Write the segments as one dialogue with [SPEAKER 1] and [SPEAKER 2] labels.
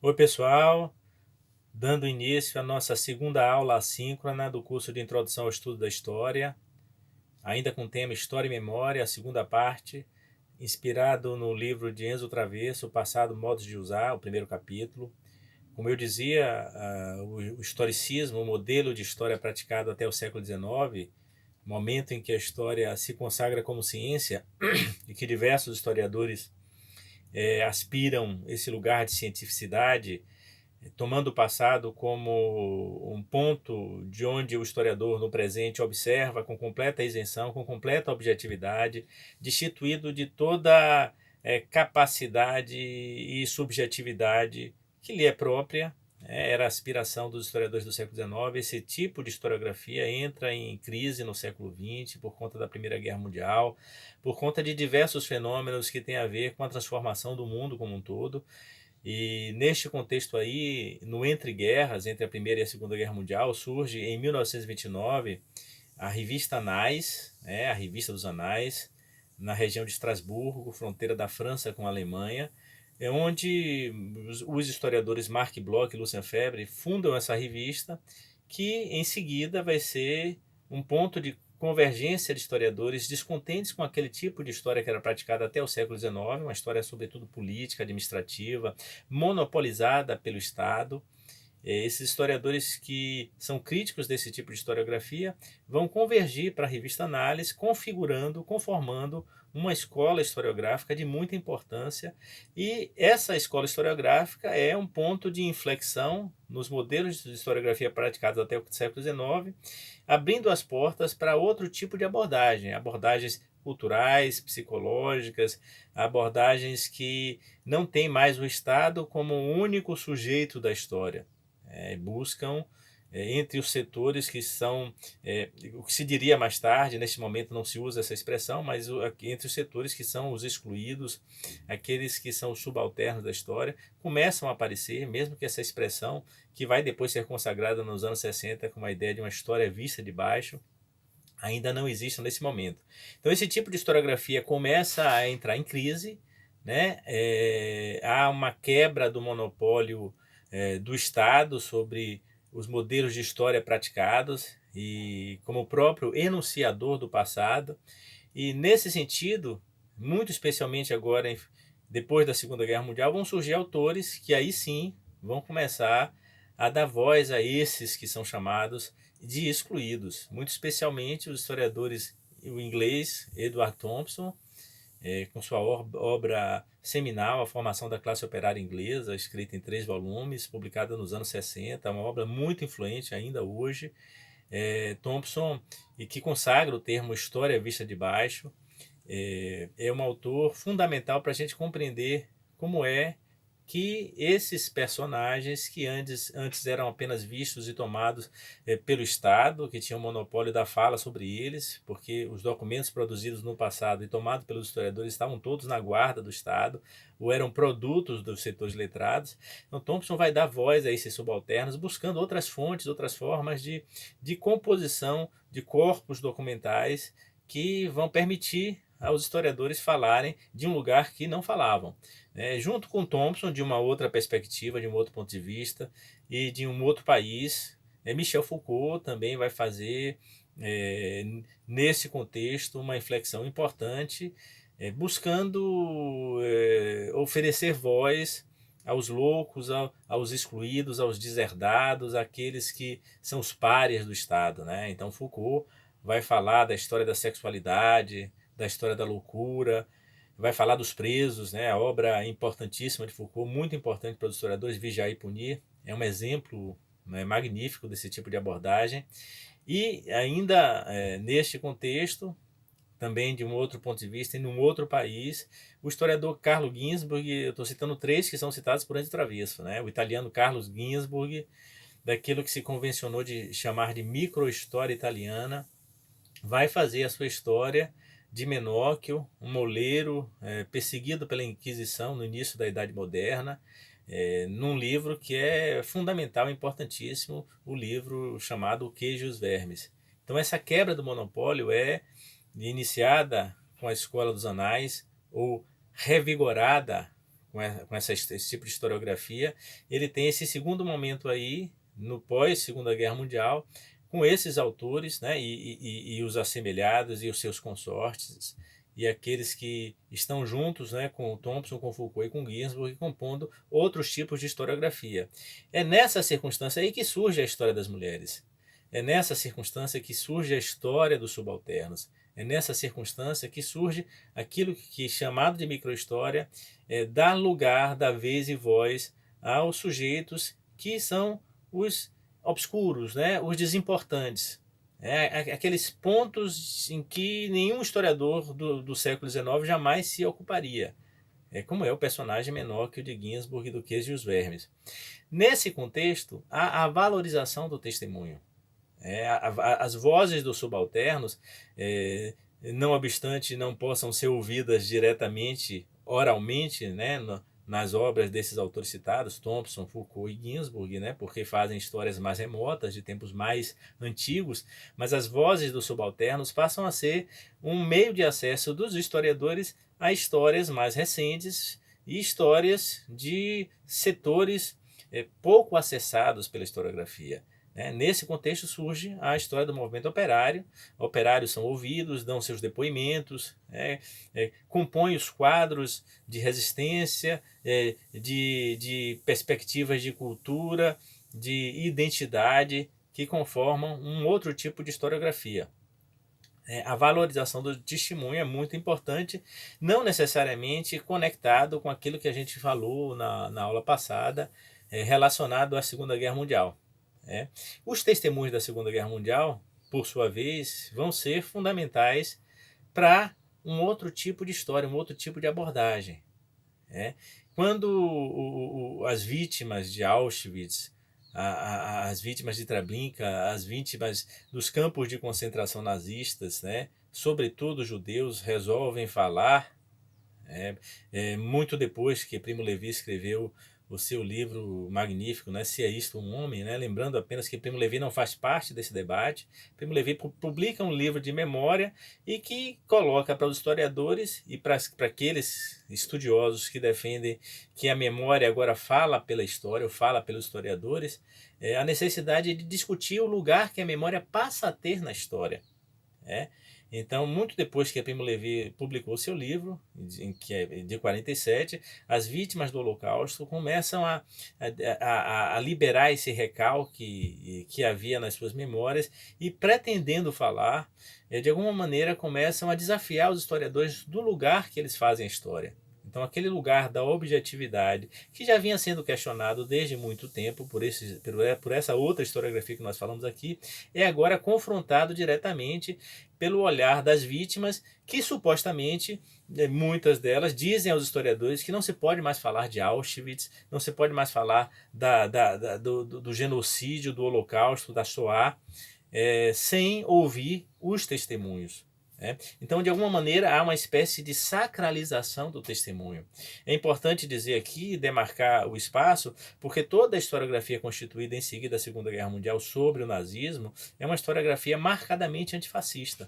[SPEAKER 1] Oi, pessoal, dando início à nossa segunda aula assíncrona do curso de Introdução ao Estudo da História, ainda com o tema História e Memória, a segunda parte, inspirado no livro de Enzo Travesso, O Passado, Modos de Usar, o primeiro capítulo. Como eu dizia, o historicismo, o modelo de história praticado até o século XIX, momento em que a história se consagra como ciência e que diversos historiadores aspiram esse lugar de cientificidade, tomando o passado como um ponto de onde o historiador no presente observa com completa isenção, com completa objetividade, destituído de toda capacidade e subjetividade que lhe é própria. Era a aspiração dos historiadores do século XIX. Esse tipo de historiografia entra em crise no século XX por conta da Primeira Guerra Mundial, por conta de diversos fenômenos que têm a ver com a transformação do mundo como um todo. E neste contexto aí, no entre guerras, entre a Primeira e a Segunda Guerra Mundial, surge em 1929 a revista Anais, a revista dos Anais, na região de Estrasburgo, fronteira da França com a Alemanha, onde os historiadores Marc Bloch e Lucien Febvre fundam essa revista, que em seguida vai ser um ponto de convergência de historiadores descontentes com aquele tipo de história que era praticada até o século XIX, uma história sobretudo política, administrativa, monopolizada pelo Estado. Esses historiadores que são críticos desse tipo de historiografia vão convergir para a revista Análise, configurando, conformando uma escola historiográfica de muita importância, e essa escola historiográfica é um ponto de inflexão nos modelos de historiografia praticados até o século XIX, abrindo as portas para outro tipo de abordagem, abordagens culturais, psicológicas, abordagens que não têm mais o Estado como o único sujeito da história. Buscam entre os setores que são, o que se diria mais tarde, neste momento não se usa essa expressão, mas entre os setores que são os excluídos, aqueles que são os subalternos da história, começam a aparecer, mesmo que essa expressão, que vai depois ser consagrada nos anos 60 com a ideia de uma história vista de baixo, ainda não existe nesse momento. Então esse tipo de historiografia começa a entrar em crise, né? Há uma quebra do monopólio do Estado sobre os modelos de história praticados e como próprio enunciador do passado. E nesse sentido, muito especialmente agora, depois da Segunda Guerra Mundial, vão surgir autores que aí sim vão começar a dar voz a esses que são chamados de excluídos, muito especialmente os historiadores, o inglês Edward Thompson, com sua obra seminal, A Formação da Classe Operária Inglesa, escrita em 3 volumes, publicada nos anos 60, uma obra muito influente ainda hoje. Thompson, e que consagra o termo história vista de baixo, é um autor fundamental para a gente compreender como é que esses personagens que antes eram apenas vistos e tomados pelo Estado, que tinha o monopólio da fala sobre eles, porque os documentos produzidos no passado e tomados pelos historiadores estavam todos na guarda do Estado, ou eram produtos dos setores letrados. Então Thompson vai dar voz a esses subalternos, buscando outras fontes, outras formas de composição de corpos documentais que vão permitir aos historiadores falarem de um lugar que não falavam. Junto com Thompson, de uma outra perspectiva, de um outro ponto de vista e de um outro país, Michel Foucault também vai fazer, nesse contexto, uma inflexão importante, buscando oferecer voz aos loucos, aos excluídos, aos deserdados, àqueles que são os párias do Estado. Né? Então Foucault vai falar da história da sexualidade, da história da loucura, vai falar dos presos, né? A obra importantíssima de Foucault, muito importante para os historiadores, Vigiar e Punir, é um exemplo, né, magnífico desse tipo de abordagem. E ainda neste contexto, também de um outro ponto de vista, em um outro país, o historiador Carlo Ginzburg, eu estou citando 3 que são citados por Enzo Travesso, né? O italiano Carlos Ginzburg, daquilo que se convencionou de chamar de micro-história italiana, vai fazer a sua história de Menóquio, um moleiro perseguido pela Inquisição no início da Idade Moderna, num livro que é fundamental, importantíssimo, o livro chamado O Queijo e os Vermes. Então essa quebra do monopólio é iniciada com a Escola dos Anais, ou revigorada esse tipo de historiografia, ele tem esse segundo momento aí, no pós-Segunda Guerra Mundial, com esses autores, né, e os assemelhados e os seus consortes, e aqueles que estão juntos, né, com Thompson, com Foucault e com Ginsburg, compondo outros tipos de historiografia. É nessa circunstância aí que surge a história das mulheres. É nessa circunstância que surge a história dos subalternos. É nessa circunstância que surge aquilo que é chamado de microhistória, dar lugar, dar vez e voz aos sujeitos que são os obscuros, né, os desimportantes. Aqueles pontos em que nenhum historiador do século XIX jamais se ocuparia. Como é o personagem menor que o de Ginsburg, Duquesne e os Vermes. Nesse contexto, há a valorização do testemunho. As vozes dos subalternos, não obstante não possam ser ouvidas diretamente, oralmente, né, nas obras desses autores citados, Thompson, Foucault e Ginsburg, né, porque fazem histórias mais remotas, de tempos mais antigos, mas as vozes dos subalternos passam a ser um meio de acesso dos historiadores a histórias mais recentes e histórias de setores pouco acessados pela historiografia. Nesse contexto surge a história do movimento operário. Operários são ouvidos, dão seus depoimentos, compõem os quadros de resistência, de perspectivas de cultura, de identidade, que conformam um outro tipo de historiografia. A valorização do testemunho é muito importante, não necessariamente conectado com aquilo que a gente falou na aula passada, relacionado à Segunda Guerra Mundial. Os testemunhos da Segunda Guerra Mundial, por sua vez, vão ser fundamentais para um outro tipo de história, um outro tipo de abordagem. Quando as vítimas de Auschwitz, as vítimas de Treblinka, as vítimas dos campos de concentração nazistas, sobretudo judeus, resolvem falar, muito depois que Primo Levi escreveu o seu livro magnífico, Se é isto um homem, lembrando apenas que Primo Levi não faz parte desse debate. Primo Levi publica um livro de memória e que coloca para os historiadores e para aqueles estudiosos que defendem que a memória agora fala pela história, ou fala pelos historiadores, a necessidade de discutir o lugar que a memória passa a ter na história. Então, muito depois que a Primo Levi publicou seu livro, que é de 47, as vítimas do Holocausto começam a liberar esse recalque que havia nas suas memórias e, pretendendo falar, de alguma maneira começam a desafiar os historiadores do lugar que eles fazem a história. Então, aquele lugar da objetividade, que já vinha sendo questionado desde muito tempo por essa outra historiografia que nós falamos aqui, é agora confrontado diretamente pelo olhar das vítimas, que supostamente, muitas delas, dizem aos historiadores que não se pode mais falar de Auschwitz, não se pode mais falar do genocídio, do Holocausto, da Shoah, sem ouvir os testemunhos. Então, de alguma maneira, há uma espécie de sacralização do testemunho. É importante dizer aqui, demarcar o espaço, porque toda a historiografia constituída em seguida da Segunda Guerra Mundial sobre o nazismo é uma historiografia marcadamente antifascista.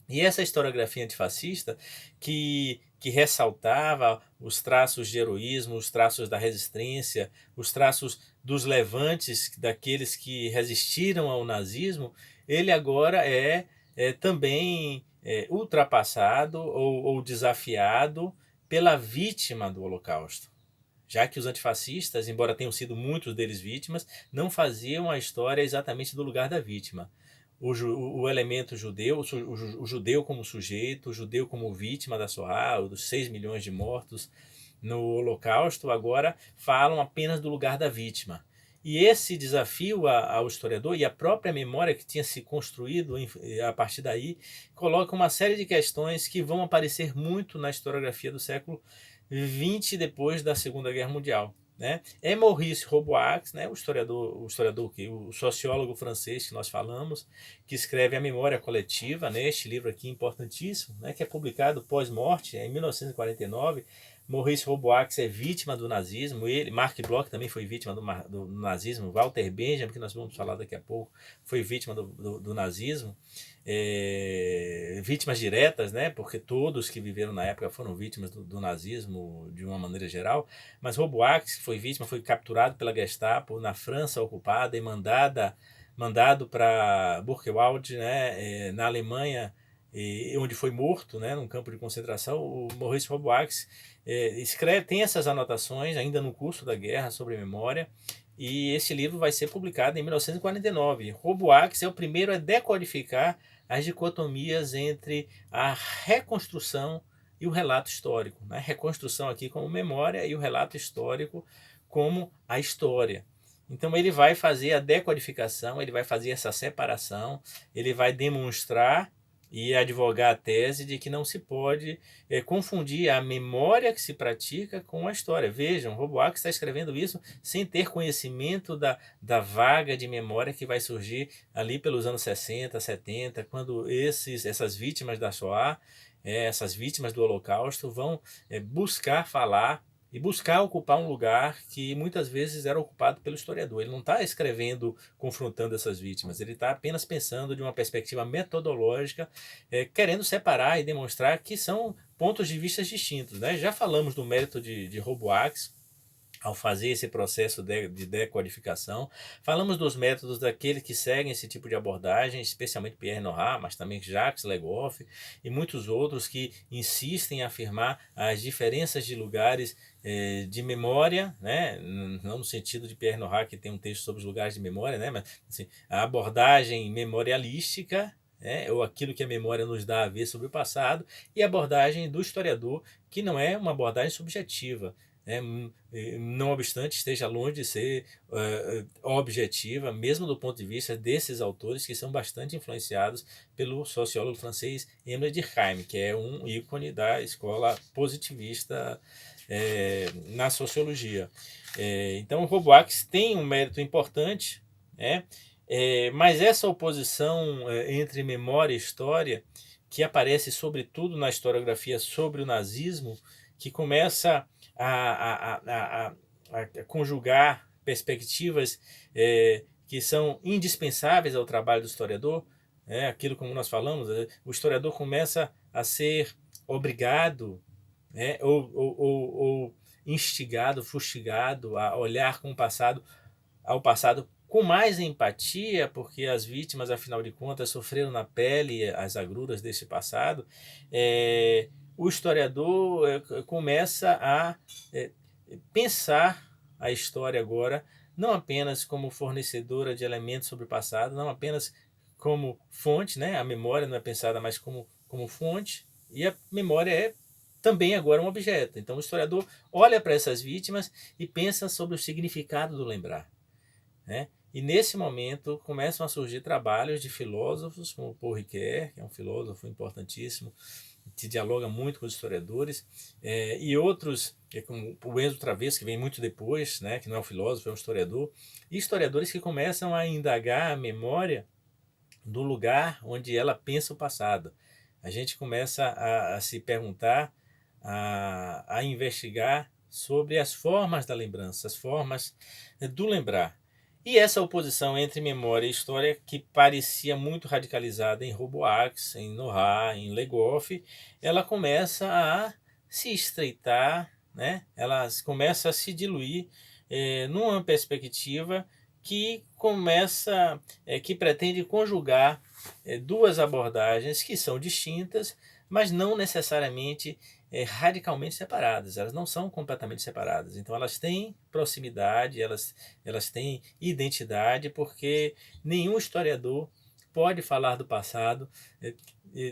[SPEAKER 1] E essa historiografia antifascista que ressaltava os traços de heroísmo, os traços da resistência, os traços dos levantes daqueles que resistiram ao nazismo, ele agora também ultrapassado ou desafiado pela vítima do Holocausto. Já que os antifascistas, embora tenham sido muitos deles vítimas, não faziam a história exatamente do lugar da vítima. O elemento judeu, o judeu como sujeito, o judeu como vítima da Shoah, dos 6 milhões de mortos no Holocausto, agora falam apenas do lugar da vítima. E esse desafio ao historiador e a própria memória que tinha se construído a partir daí, coloca uma série de questões que vão aparecer muito na historiografia do século XX, depois da Segunda Guerra Mundial. É Maurice Roboax, o sociólogo francês que nós falamos, que escreve A Memória Coletiva, este livro aqui importantíssimo, que é publicado pós-morte, em 1949, Maurice Roboax é vítima do nazismo, ele, Mark Bloch também foi vítima do nazismo, Walter Benjamin, que nós vamos falar daqui a pouco, foi vítima do nazismo, vítimas diretas, né, porque todos que viveram na época foram vítimas do nazismo de uma maneira geral, mas Roboax foi vítima, foi capturado pela Gestapo na França ocupada e mandado para Buchenwald, né, na Alemanha, onde foi morto, né, num campo de concentração. O Maurice Roboax escreve, tem essas anotações ainda no curso da guerra sobre memória, e esse livro vai ser publicado em 1949. Roboax é o primeiro a decodificar as dicotomias entre a reconstrução e o relato histórico. Né? Reconstrução aqui como memória e o relato histórico como a história. Então ele vai fazer a decodificação, ele vai fazer essa separação, ele vai demonstrar e advogar a tese de que não se pode confundir a memória que se pratica com a história. Vejam, Roboax está escrevendo isso sem ter conhecimento da vaga de memória que vai surgir ali pelos anos 60, 70, quando essas vítimas da Shoah, essas vítimas do Holocausto vão buscar falar e buscar ocupar um lugar que muitas vezes era ocupado pelo historiador. Ele não está escrevendo, confrontando essas vítimas, ele está apenas pensando de uma perspectiva metodológica, querendo separar e demonstrar que são pontos de vista distintos. Né? Já falamos do mérito de Roboax, ao fazer esse processo de decodificação. Falamos dos métodos daqueles que seguem esse tipo de abordagem, especialmente Pierre Nora, mas também Jacques Legoff e muitos outros que insistem em afirmar as diferenças de lugares de memória, né? Não no sentido de Pierre Nora, que tem um texto sobre os lugares de memória, né? Mas assim, a abordagem memorialística, ou aquilo que a memória nos dá a ver sobre o passado, e a abordagem do historiador, que não é uma abordagem subjetiva. Não obstante esteja longe de ser objetiva, mesmo do ponto de vista desses autores que são bastante influenciados pelo sociólogo francês Émile Durkheim, que é um ícone da escola positivista na sociologia. Então, Roboax tem um mérito importante, mas essa oposição entre memória e história, que aparece sobretudo na historiografia sobre o nazismo, que começa a conjugar perspectivas que são indispensáveis ao trabalho do historiador, aquilo como nós falamos, o historiador começa a ser obrigado ou instigado, fustigado a olhar ao passado com mais empatia, porque as vítimas, afinal de contas, sofreram na pele as agruras desse passado. O historiador começa a pensar a história agora não apenas como fornecedora de elementos sobre o passado, não apenas como fonte, né? A memória não é pensada mais como fonte, e a memória é também agora um objeto. Então o historiador olha para essas vítimas e pensa sobre o significado do lembrar. Né? E nesse momento começam a surgir trabalhos de filósofos como Paul Ricoeur, que é um filósofo importantíssimo, que dialoga muito com os historiadores, e outros, como o Enzo Travesco, que vem muito depois, né, que não é um filósofo, é um historiador, e historiadores que começam a indagar a memória do lugar onde ela pensa o passado. A gente começa a se perguntar, a investigar sobre as formas da lembrança, as formas do lembrar. E essa oposição entre memória e história, que parecia muito radicalizada em Roboax, em Nora, em Legoff, ela começa a se estreitar, né? Ela começa a se diluir numa perspectiva que que pretende conjugar duas abordagens que são distintas, mas não necessariamente radicalmente separadas. Elas não são completamente separadas. Então elas têm proximidade, elas têm identidade, porque nenhum historiador pode falar do passado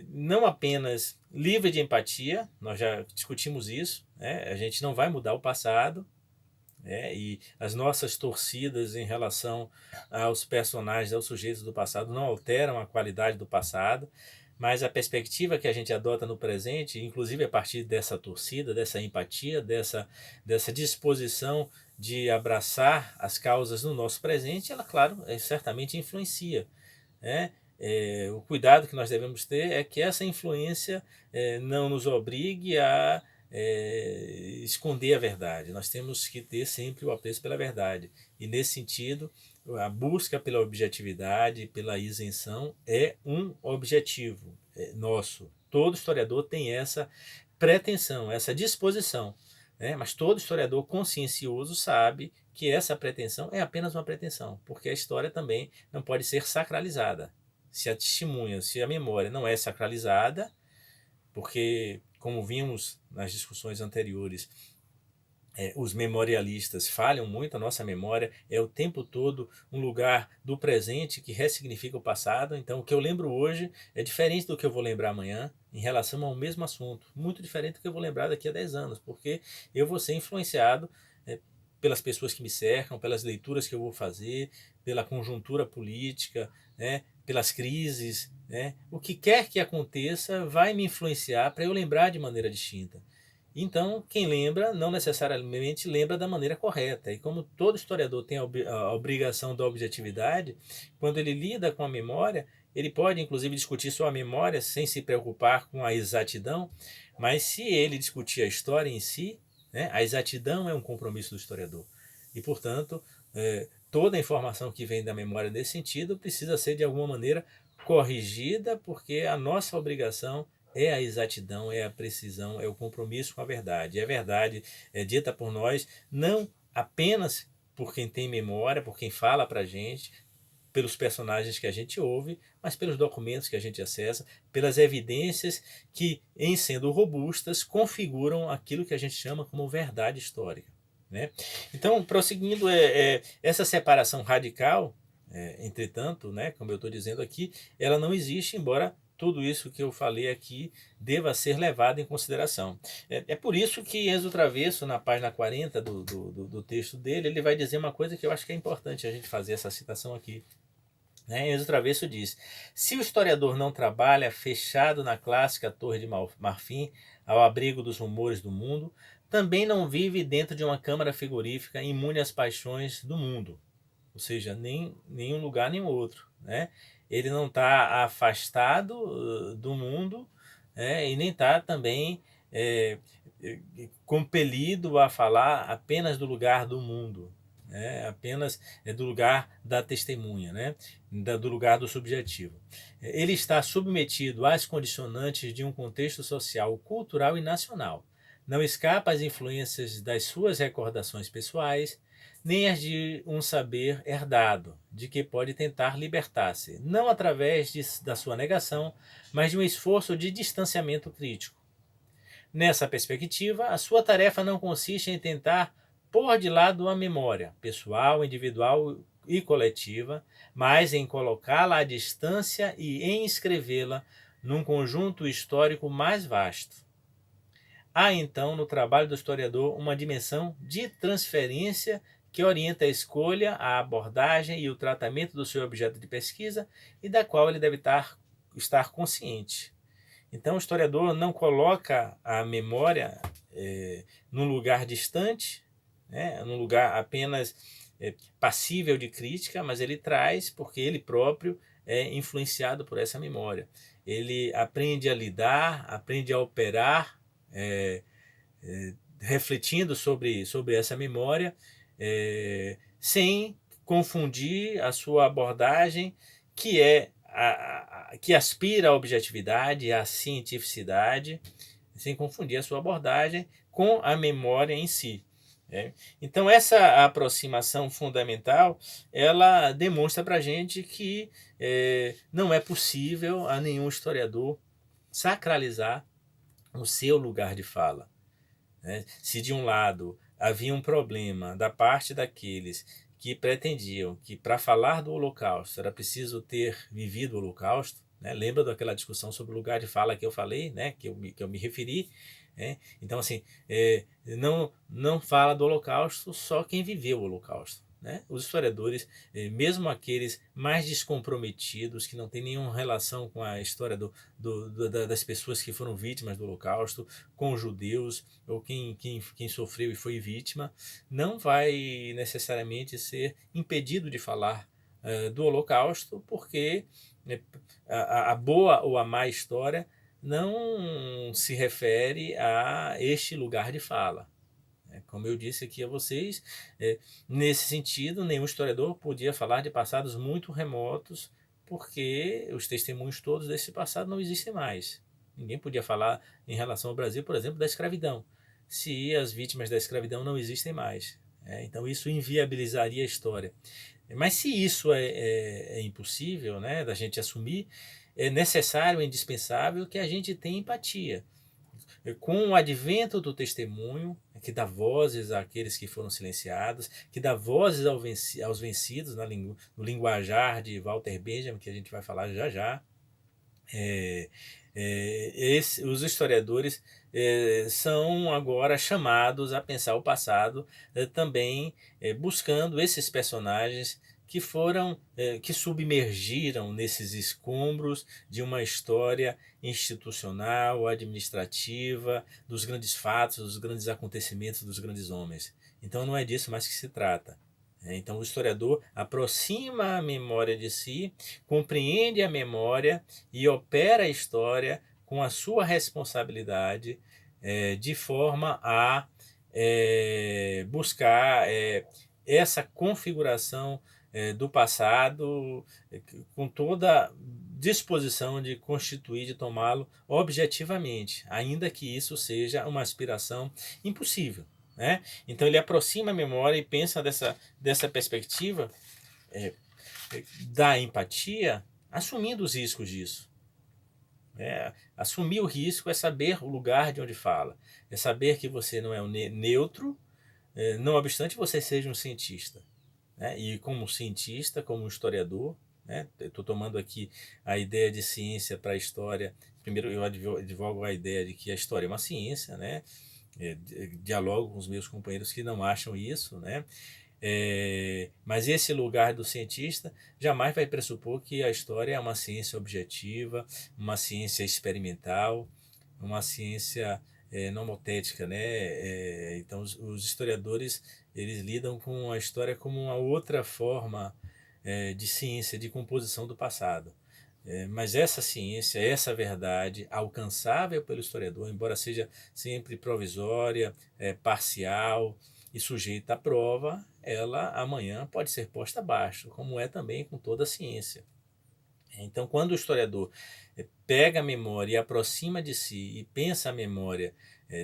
[SPEAKER 1] não apenas livre de empatia, nós já discutimos isso, a gente não vai mudar o passado, e as nossas torcidas em relação aos personagens, aos sujeitos do passado, não alteram a qualidade do passado, mas a perspectiva que a gente adota no presente, inclusive a partir dessa torcida, dessa empatia, dessa disposição de abraçar as causas no nosso presente, ela, claro, certamente influencia. O cuidado que nós devemos ter é que essa influência não nos obrigue a esconder a verdade. Nós temos que ter sempre o apreço pela verdade. E nesse sentido, a busca pela objetividade, pela isenção é um objetivo nosso. Todo historiador tem essa pretensão, essa disposição, né? Mas todo historiador consciencioso sabe que essa pretensão é apenas uma pretensão, porque a história também não pode ser sacralizada. Se a testemunha, se a memória não é sacralizada, porque, como vimos nas discussões anteriores, os memorialistas falham muito, a nossa memória é o tempo todo um lugar do presente que ressignifica o passado. Então, o que eu lembro hoje é diferente do que eu vou lembrar amanhã em relação ao mesmo assunto, muito diferente do que eu vou lembrar daqui a 10 anos, porque eu vou ser influenciado pelas pessoas que me cercam, pelas leituras que eu vou fazer, pela conjuntura política, né, pelas crises, né? O que quer que aconteça vai me influenciar para eu lembrar de maneira distinta. Então, quem lembra não necessariamente lembra da maneira correta. E como todo historiador tem a obrigação da objetividade, quando ele lida com a memória, ele pode inclusive discutir sua memória sem se preocupar com a exatidão, mas se ele discutir a história em si, né, a exatidão é um compromisso do historiador. E, portanto, toda a informação que vem da memória nesse sentido precisa ser de alguma maneira corrigida, porque a nossa obrigação é a exatidão, é a precisão, é o compromisso com a verdade. E a verdade é dita por nós não apenas por quem tem memória, por quem fala para a gente, pelos personagens que a gente ouve, mas pelos documentos que a gente acessa, pelas evidências que, em sendo robustas, configuram aquilo que a gente chama como verdade histórica, né? Então, prosseguindo, essa separação radical, entretanto, né, como eu estou dizendo aqui, ela não existe, embora tudo isso que eu falei aqui deva ser levado em consideração. É por isso que Enzo Travesso, na página 40 do texto dele, ele vai dizer uma coisa que eu acho que é importante a gente fazer essa citação aqui. Enzo Travesso diz: se o historiador não trabalha fechado na clássica Torre de Marfim, ao abrigo dos rumores do mundo, também não vive dentro de uma câmara frigorífica imune às paixões do mundo. Ou seja, nem um lugar nem outro, né? Ele não está afastado do mundo, e nem está também compelido a falar apenas do lugar do mundo, apenas do lugar da testemunha, né? Do lugar do subjetivo. Ele está submetido às condicionantes de um contexto social, cultural e nacional. Não escapa às influências das suas recordações pessoais, nem as de um saber herdado, de que pode tentar libertar-se, não através da sua negação, mas de um esforço de distanciamento crítico. Nessa perspectiva, a sua tarefa não consiste em tentar pôr de lado a memória, pessoal, individual e coletiva, mas em colocá-la à distância e em inscrevê-la num conjunto histórico mais vasto. Há então no trabalho do historiador uma dimensão de transferência que orienta a escolha, a abordagem e o tratamento do seu objeto de pesquisa e da qual ele deve estar consciente. Então o historiador não coloca a memória num lugar distante, num lugar apenas passível de crítica, mas ele traz porque ele próprio é influenciado por essa memória. Ele aprende a lidar, aprende a operar, refletindo sobre essa memória, sem confundir a sua abordagem, que que aspira à objetividade, à cientificidade, sem confundir a sua abordagem com a memória em si. Então essa aproximação fundamental, ela demonstra para a gente que não é possível a nenhum historiador sacralizar o seu lugar de fala. Se de um lado havia um problema da parte daqueles que pretendiam que para falar do Holocausto era preciso ter vivido o Holocausto, lembra daquela discussão sobre o lugar de fala que eu falei, que eu me referi? Então, assim, não fala do Holocausto só quem viveu o Holocausto. Os historiadores, mesmo aqueles mais descomprometidos, que não têm nenhuma relação com a história das pessoas que foram vítimas do Holocausto, com os judeus, ou quem sofreu e foi vítima, não vai necessariamente ser impedido de falar do Holocausto, porque a boa ou a má história não se refere a este lugar de fala. Como eu disse aqui a vocês, nesse sentido, nenhum historiador podia falar de passados muito remotos, porque os testemunhos todos desse passado não existem mais. Ninguém podia falar em relação ao Brasil, por exemplo, da escravidão, se as vítimas da escravidão não existem mais. Então isso inviabilizaria a história. Mas se isso é impossível, né, da gente assumir, é necessário, é indispensável que a gente tenha empatia. Com o advento do testemunho, que dá vozes àqueles que foram silenciados, que dá vozes aos vencidos, no linguajar de Walter Benjamin, que a gente vai falar já já, os historiadores são agora chamados a pensar o passado, também buscando esses personagens que foram, que submergiram nesses escombros de uma história institucional, administrativa, dos grandes fatos, dos grandes acontecimentos, dos grandes homens. Então não é disso mais que se trata. Então o historiador aproxima a memória de si, compreende a memória e opera a história com a sua responsabilidade, de forma a buscar essa configuração do passado, com toda disposição de constituir, de tomá-lo objetivamente, ainda que isso seja uma aspiração impossível. Né? Então ele aproxima a memória e pensa dessa perspectiva da empatia, assumindo os riscos disso. Assumir o risco é saber o lugar de onde fala, é saber que você não é um neutro, não obstante você seja um cientista. Né? E como cientista, como historiador, né? Estou tomando aqui a ideia de ciência para a história. Primeiro eu advogo a ideia de que a história é uma ciência, né? Dialogo com os meus companheiros que não acham isso, né? Mas esse lugar do cientista jamais vai pressupor que a história é uma ciência objetiva, uma ciência experimental, uma ciência nomotética, né? Então os historiadores eles lidam com a história como uma outra forma de ciência, de composição do passado. Mas essa ciência, essa verdade alcançável pelo historiador, embora seja sempre provisória, parcial e sujeita à prova, ela amanhã pode ser posta abaixo, como é também com toda a ciência. Então, quando o historiador pega a memória e aproxima de si e pensa a memória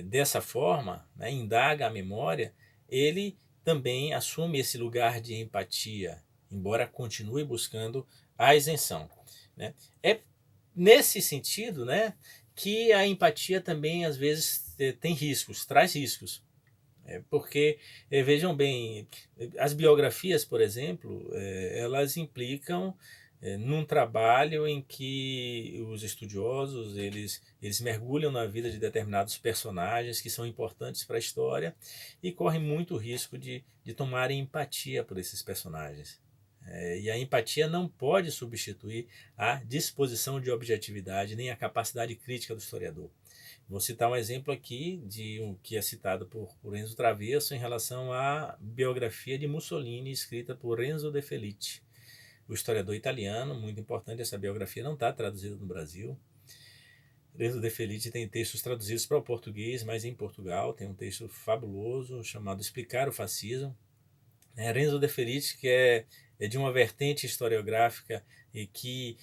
[SPEAKER 1] dessa forma, né, indaga a memória, ele também assume esse lugar de empatia, embora continue buscando a isenção. Né? É nesse sentido, né, que a empatia também às vezes tem riscos, traz riscos. Porque, vejam bem, as biografias, por exemplo, elas implicam num trabalho em que os estudiosos eles mergulham na vida de determinados personagens que são importantes para a história e correm muito risco de tomarem empatia por esses personagens. E a empatia não pode substituir a disposição de objetividade nem a capacidade crítica do historiador. Vou citar um exemplo aqui de um que é citado por Enzo Travesso em relação à biografia de Mussolini, escrita por Renzo De Felice, o historiador italiano. Muito importante, essa biografia não está traduzida no Brasil. Renzo De Felice tem textos traduzidos para o português, mas em Portugal tem um texto fabuloso chamado Explicar o Fascismo. Renzo De Felice, que é de uma vertente historiográfica e que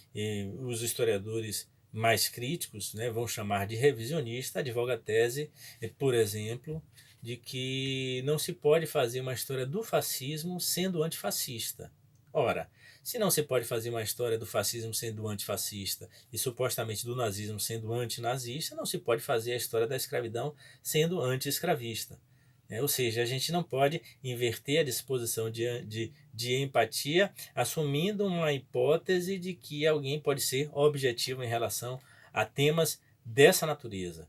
[SPEAKER 1] os historiadores mais críticos, né, vão chamar de revisionista, advoga a tese, por exemplo, de que não se pode fazer uma história do fascismo sendo antifascista. Ora, se não se pode fazer uma história do fascismo sendo antifascista e supostamente do nazismo sendo antinazista, não se pode fazer a história da escravidão sendo anti-escravista. Ou seja, a gente não pode inverter a disposição de empatia, assumindo uma hipótese de que alguém pode ser objetivo em relação a temas dessa natureza.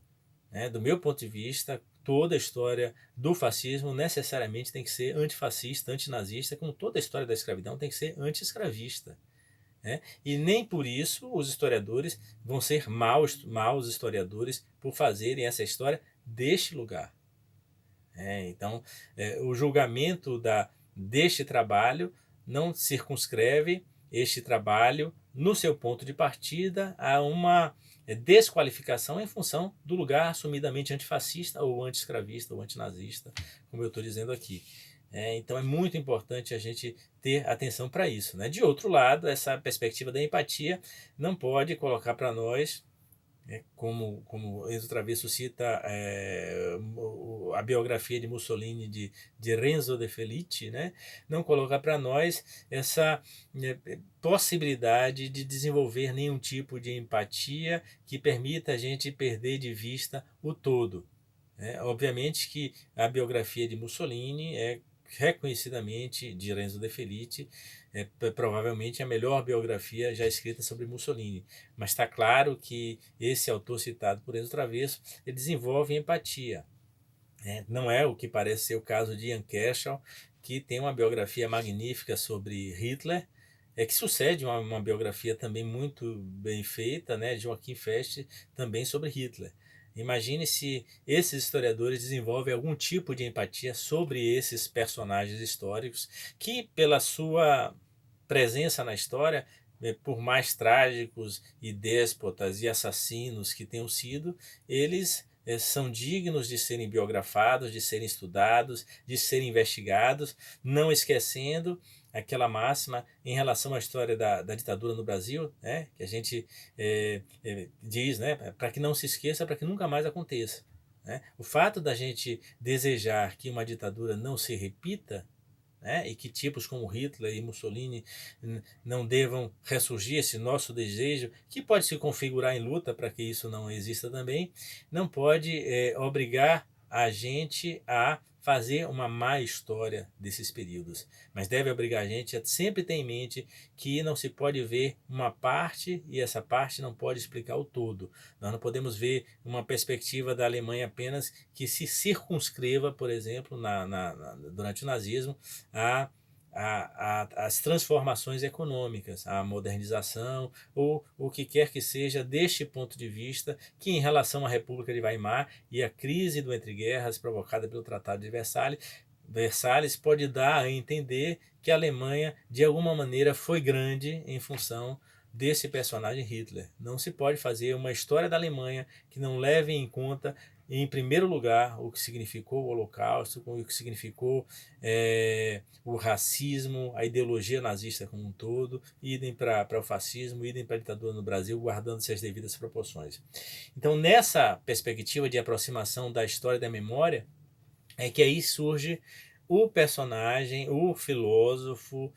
[SPEAKER 1] Do meu ponto de vista, toda a história do fascismo necessariamente tem que ser antifascista, antinazista, como toda a história da escravidão tem que ser anti-escravista. E nem por isso os historiadores vão ser maus historiadores por fazerem essa história deste lugar. Então, o julgamento deste trabalho não circunscreve este trabalho, no seu ponto de partida, a uma desqualificação em função do lugar assumidamente antifascista ou anti-escravista ou antinazista, como eu estou dizendo aqui. Então é muito importante a gente ter atenção para isso, né? De outro lado, essa perspectiva da empatia não pode colocar para nós, como Enzo Travesso cita a biografia de Mussolini de Renzo De Felice, né? Não coloca para nós essa possibilidade de desenvolver nenhum tipo de empatia que permita a gente perder de vista o todo. Obviamente que a biografia de Mussolini é reconhecidamente de Renzo De Felice, provavelmente a melhor biografia já escrita sobre Mussolini, mas está claro que esse autor citado por Enzo Travesso ele desenvolve empatia. Não é o que parece ser o caso de Ian Kershaw, que tem uma biografia magnífica sobre Hitler, que sucede uma biografia também muito bem feita, né, de Joachim Fest, também sobre Hitler. Imagine se esses historiadores desenvolvem algum tipo de empatia sobre esses personagens históricos que, pela sua presença na história, por mais trágicos e déspotas e assassinos que tenham sido, eles são dignos de serem biografados, de serem estudados, de serem investigados, não esquecendo aquela máxima em relação à história da ditadura no Brasil, né, que a gente diz, né, para que não se esqueça, para que nunca mais aconteça. Né? O fato da gente desejar que uma ditadura não se repita, e que tipos como Hitler e Mussolini não devam ressurgir, esse nosso desejo, que pode se configurar em luta para que isso não exista também, não pode obrigar a gente a fazer uma má história desses períodos, mas deve obrigar a gente a sempre ter em mente que não se pode ver uma parte e essa parte não pode explicar o todo. Nós não podemos ver uma perspectiva da Alemanha apenas que se circunscreva, por exemplo, durante o nazismo, as transformações econômicas, a modernização ou o que quer que seja deste ponto de vista, que em relação à República de Weimar e a crise do entre-guerras provocada pelo Tratado de Versalhes pode dar a entender que a Alemanha de alguma maneira foi grande em função desse personagem Hitler. Não se pode fazer uma história da Alemanha que não leve em conta, em primeiro lugar, o que significou o Holocausto, o que significou o racismo, a ideologia nazista como um todo, idem para o fascismo, idem para a ditadura no Brasil, guardando-se as devidas proporções. Então, nessa perspectiva de aproximação da história e da memória, é que aí surge o personagem, o filósofo,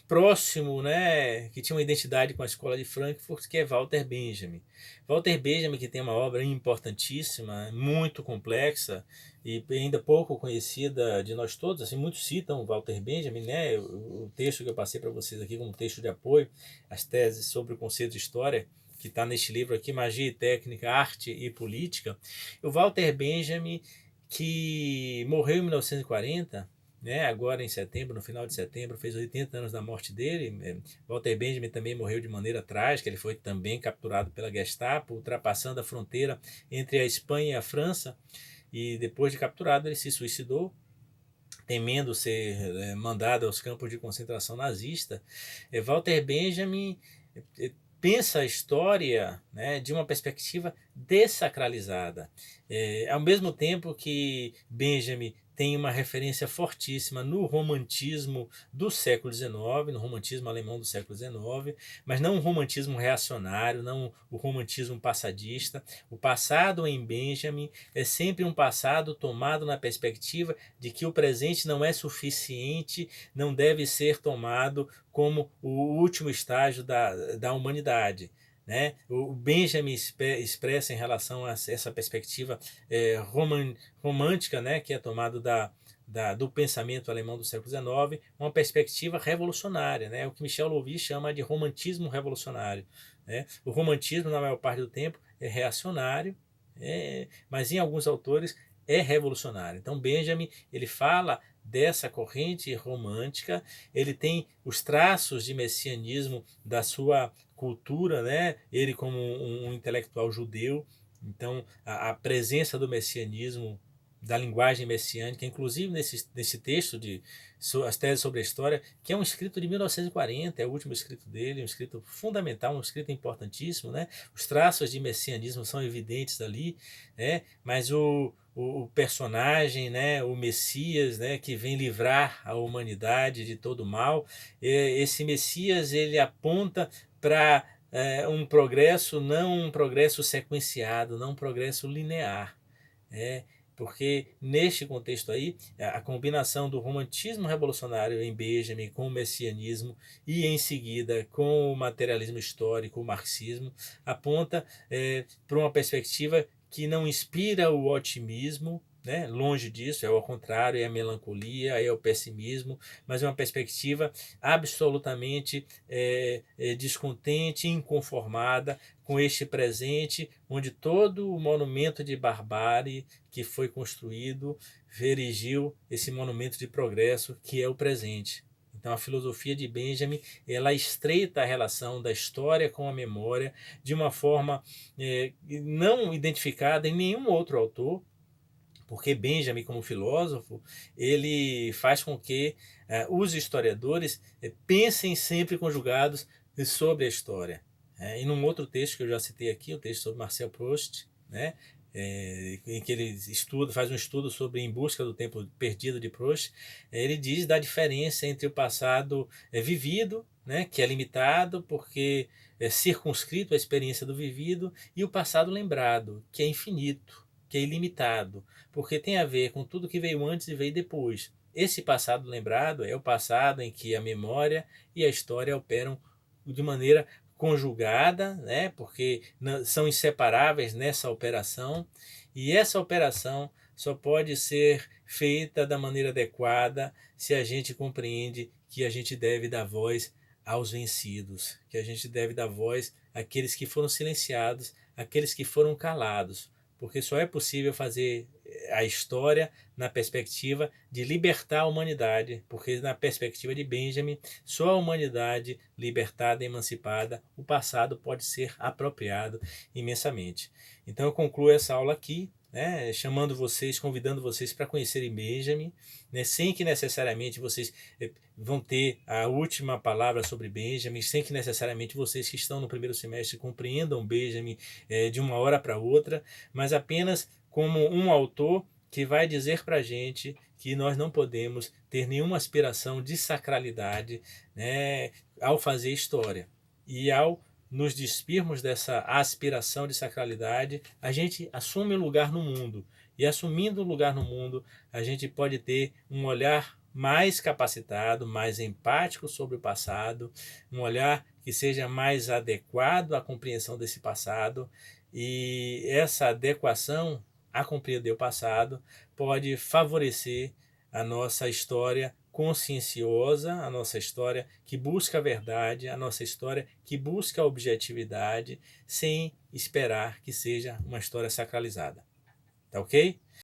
[SPEAKER 1] próximo, né, que tinha uma identidade com a escola de Frankfurt, que é Walter Benjamin. Walter Benjamin, que tem uma obra importantíssima, muito complexa e ainda pouco conhecida de nós todos, assim, muitos citam Walter Benjamin, né, o texto que eu passei para vocês aqui como texto de apoio, as teses sobre o conceito de história, que está neste livro aqui, Magia e Técnica, Arte e Política. O Walter Benjamin, que morreu em 1940, agora em setembro, no final de setembro, fez 80 anos da morte dele. Walter Benjamin também morreu de maneira trágica, ele foi também capturado pela Gestapo, ultrapassando a fronteira entre a Espanha e a França, e depois de capturado ele se suicidou, temendo ser mandado aos campos de concentração nazista. Walter Benjamin pensa a história, de uma perspectiva dessacralizada. Ao mesmo tempo que Benjamin tem uma referência fortíssima no romantismo do século XIX, no romantismo alemão do século XIX, mas não um romantismo reacionário, não o romantismo passadista. O passado em Benjamin é sempre um passado tomado na perspectiva de que o presente não é suficiente, não deve ser tomado como o último estágio da humanidade. O Benjamin expressa em relação a essa perspectiva romântica, que é tomado do pensamento alemão do século XIX, uma perspectiva revolucionária, o que Michel Louvis chama de romantismo revolucionário. O romantismo, na maior parte do tempo, é reacionário, mas em alguns autores é revolucionário. Então Benjamin ele fala dessa corrente romântica, ele tem os traços de messianismo da sua cultura, ele como um intelectual judeu, então a presença do messianismo da linguagem messiânica, inclusive nesse texto as teses sobre a história, que é um escrito de 1940, é o último escrito dele, um escrito fundamental, um escrito importantíssimo, né? Os traços de messianismo são evidentes ali, né? Mas o personagem, né? O Messias, né? Que vem livrar a humanidade de todo mal, esse Messias ele aponta para um progresso, não um progresso sequenciado, não um progresso linear. Porque neste contexto aí, a combinação do romantismo revolucionário em Benjamin com o messianismo e em seguida com o materialismo histórico, o marxismo, aponta para uma perspectiva que não inspira o otimismo, né? Longe disso, é ao contrário, é a melancolia, é o pessimismo, mas é uma perspectiva absolutamente descontente, inconformada com este presente, onde todo o monumento de barbárie que foi construído erigiu esse monumento de progresso que é o presente. Então a filosofia de Benjamin ela estreita a relação da história com a memória de uma forma não identificada em nenhum outro autor, porque Benjamin, como filósofo, ele faz com que os historiadores pensem sempre conjugados sobre a história. E num outro texto que eu já citei aqui, o texto sobre Marcel Proust, né, em que ele faz um estudo sobre Em Busca do Tempo Perdido de Proust, ele diz da diferença entre o passado vivido, né, que é limitado porque é circunscrito à experiência do vivido, e o passado lembrado, que é infinito, que é ilimitado, porque tem a ver com tudo que veio antes e veio depois. Esse passado lembrado é o passado em que a memória e a história operam de maneira conjugada, né? Porque são inseparáveis nessa operação, e essa operação só pode ser feita da maneira adequada se a gente compreende que a gente deve dar voz aos vencidos, que a gente deve dar voz àqueles que foram silenciados, àqueles que foram calados, porque só é possível fazer a história na perspectiva de libertar a humanidade, porque na perspectiva de Benjamin, só a humanidade libertada e emancipada, o passado pode ser apropriado imensamente. Então eu concluo essa aula aqui, né, chamando vocês, convidando vocês para conhecerem Benjamin, né, sem que necessariamente vocês vão ter a última palavra sobre Benjamin, sem que necessariamente vocês que estão no primeiro semestre compreendam Benjamin de uma hora para outra, mas apenas como um autor que vai dizer para a gente que nós não podemos ter nenhuma aspiração de sacralidade, né, ao fazer história. E ao nos despirmos dessa aspiração de sacralidade, a gente assume um lugar no mundo. E assumindo um lugar no mundo, a gente pode ter um olhar mais capacitado, mais empático sobre o passado, um olhar que seja mais adequado à compreensão desse passado. E essa adequação a compreender o passado pode favorecer a nossa história conscienciosa, a nossa história que busca a verdade, a nossa história que busca a objetividade, sem esperar que seja uma história sacralizada. Tá ok?